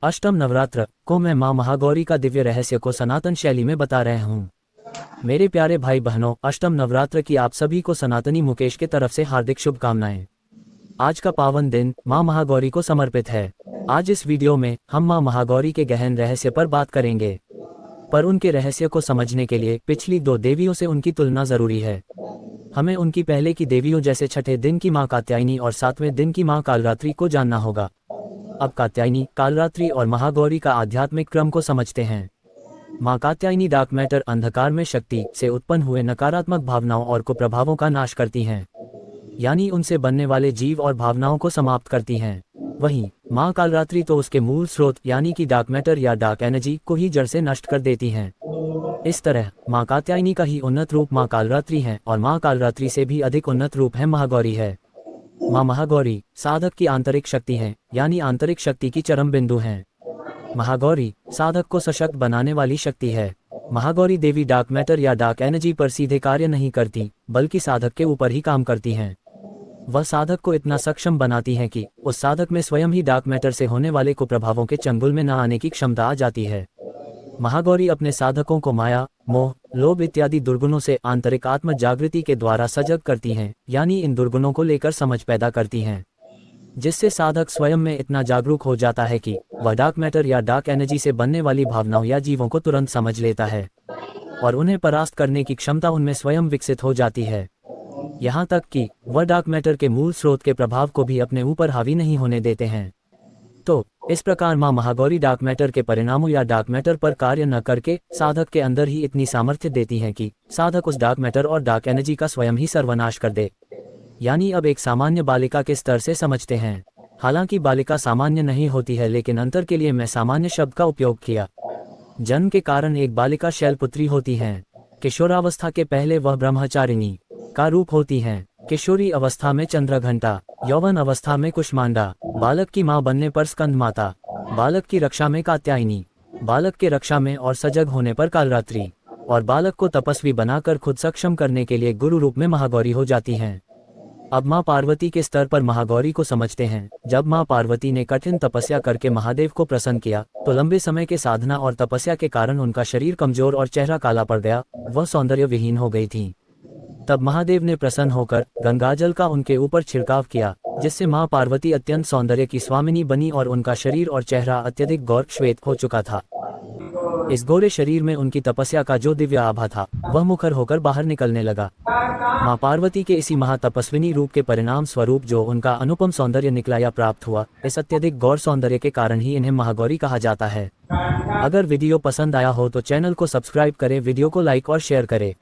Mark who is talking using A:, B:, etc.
A: अष्टम नवरात्र को मैं मां महागौरी का दिव्य रहस्य को सनातन शैली में बता रहे हूँ। मेरे प्यारे भाई बहनों, अष्टम नवरात्र की आप सभी को सनातनी मुकेश के तरफ से हार्दिक शुभकामनाएं। आज का पावन दिन मां महागौरी को समर्पित है। आज इस वीडियो में हम मां महागौरी के गहन रहस्य पर बात करेंगे, पर उनके रहस्य को समझने के लिए पिछली दो देवियों से उनकी तुलना जरूरी है। हमें उनकी पहले की देवियों जैसे छठे दिन की मां कात्यायनी और सातवें दिन की मां कालरात्रि को जानना होगा। अब कात्यायनी, कालरात्रि और महागौरी का आध्यात्मिक क्रम को समझते हैं। मां कात्यायनी डार्क मैटर, अंधकार में शक्ति से उत्पन्न हुए नकारात्मक भावनाओं और कुप्रभावों का नाश करती हैं, यानी उनसे बनने वाले जीव और भावनाओं को समाप्त करती हैं। वहीं मां कालरात्रि तो उसके मूल स्रोत यानी कि डार्क मैटर या डार्क एनर्जी को ही जड़ से नष्ट कर देती हैं। इस तरह मां कात्यायनी का ही उन्नत रूप मां कालरात्रि है और मां कालरात्रि से भी अधिक उन्नत रूप है महागौरी है। मां महागौरी साधक की आंतरिक शक्ति है, यानी आंतरिक शक्ति की चरम बिंदु हैं। महागौरी साधक को सशक्त बनाने वाली शक्ति है। महागौरी देवी डार्क मैटर या डार्क एनर्जी पर सीधे कार्य नहीं करती, बल्कि साधक के ऊपर ही काम करती हैं। वह साधक को इतना सक्षम बनाती हैं कि उस साधक में स्वयं ही डार्क मैटर से होने वाले कुप्रभावों के चंगुल में न आने की क्षमता आ जाती है। महागौरी अपने साधकों को माया, मोह, लोभ इत्यादि दुर्गुणों से आंतरिक आत्म जागृति के द्वारा सजग करती हैं, यानी इन दुर्गुणों को लेकर समझ पैदा करती हैं, जिससे साधक स्वयं में इतना जागरूक हो जाता है कि वह डार्क मैटर या डार्क एनर्जी से बनने वाली भावनाओं या जीवों को तुरंत समझ लेता है और उन्हें परास्त करने की क्षमता उनमें स्वयं विकसित हो जाती है। यहाँ तक कि वह डार्क मैटर के मूल स्रोत के प्रभाव को भी अपने ऊपर हावी नहीं होने देते हैं। तो इस प्रकार मां महागौरी डार्क मैटर के परिणामों या डार्क मैटर पर कार्य न करके साधक के अंदर ही इतनी सामर्थ्य देती हैं कि साधक उस डार्क मैटर और डार्क एनर्जी का स्वयं ही सर्वनाश कर दे। यानी अब एक सामान्य बालिका के स्तर से समझते हैं। हालांकि बालिका सामान्य नहीं होती है, लेकिन अंतर के लिए मैं सामान्य शब्द का उपयोग किया। जन्म के कारण एक बालिका शैलपुत्री होती है। किशोरावस्था के पहले वह ब्रह्मचारिणी का रूप होती हैं। किशोरी अवस्था में चंद्रघंटा, यौवन अवस्था में कुष्मांडा, बालक की मां बनने पर स्कंद माता, बालक की रक्षा में कात्यायनी, बालक के रक्षा में और सजग होने पर कालरात्रि, और बालक को तपस्वी बनाकर खुद सक्षम करने के लिए गुरु रूप में महागौरी हो जाती हैं। अब मां पार्वती के स्तर पर महागौरी को समझते हैं। जब मां पार्वती ने कठिन तपस्या करके महादेव को प्रसन्न किया तो लंबे समय के साधना और तपस्या के कारण उनका शरीर कमजोर और चेहरा काला पड़ गया, वह सौंदर्य विहीन हो गई थी। तब महादेव ने प्रसन्न होकर गंगाजल का उनके ऊपर छिड़काव किया, जिससे मां पार्वती अत्यंत सौंदर्य की स्वामिनी बनी और उनका शरीर और चेहरा अत्यधिक गौर श्वेत हो चुका था। इस गोरे शरीर में उनकी तपस्या का जो दिव्य आभा था वह मुखर होकर बाहर निकलने लगा। मां पार्वती के इसी महातपस्विनी रूप के परिणाम स्वरूप जो उनका अनुपम सौंदर्य निकला या प्राप्त हुआ, इस अत्यधिक गौर सौंदर्य के कारण ही इन्हें महागौरी कहा जाता है। अगर वीडियो पसंद आया हो तो चैनल को सब्सक्राइब करें, वीडियो को लाइक और शेयर करें।